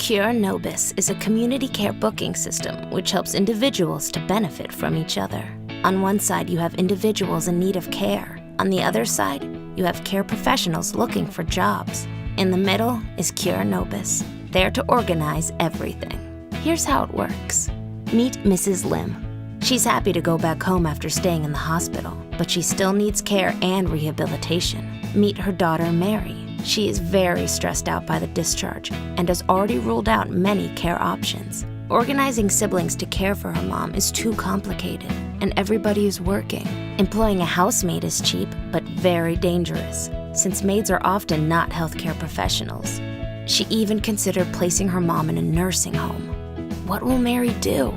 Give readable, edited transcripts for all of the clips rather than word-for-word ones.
Cura Nobis is a community care booking system which helps individuals to benefit from each other. On one side, you have individuals in need of care. On the other side, you have care professionals looking for jobs. In the middle is Cura Nobis, there to organize everything. Here's how it works. Meet Mrs. Lim. She's happy to go back home after staying in the hospital, but she still needs care and rehabilitation. Meet her daughter, Mary. She is very stressed out by the discharge and has already ruled out many care options. Organizing siblings to care for her mom is too complicated, and everybody is working. Employing a housemaid is cheap, but very dangerous, since maids are often not healthcare professionals. She even considered placing her mom in a nursing home. What will Mary do?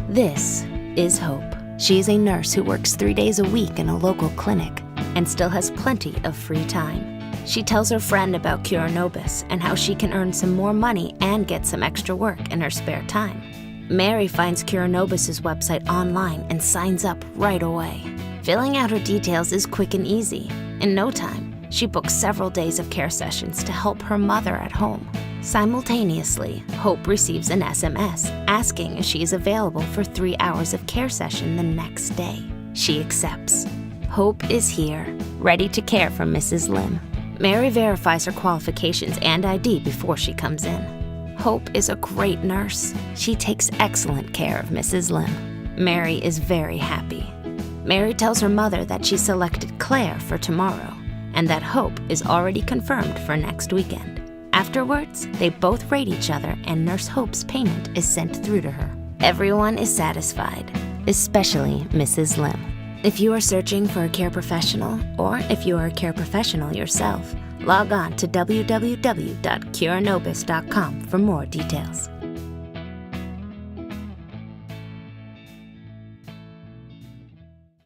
This is Hope. She is a nurse who works 3 days a week in a local clinic and still has plenty of free time. She tells her friend about Cura Nobis and how she can earn some more money and get some extra work in her spare time. Mary finds Cura Nobis' website online and signs up right away. Filling out her details is quick and easy. In no time, she books several days of care sessions to help her mother at home. Simultaneously, Hope receives an SMS asking if she is available for 3 hours of care session the next day. She accepts. Hope is here, ready to care for Mrs. Lim. Mary verifies her qualifications and ID before she comes in. Hope is a great nurse. She takes excellent care of Mrs. Lim. Mary is very happy. Mary tells her mother that she selected Claire for tomorrow and that Hope is already confirmed for next weekend. Afterwards, they both rate each other and Nurse Hope's payment is sent through to her. Everyone is satisfied, especially Mrs. Lim. If you are searching for a care professional, or if you are a care professional yourself, log on to www.curanobis.com for more details.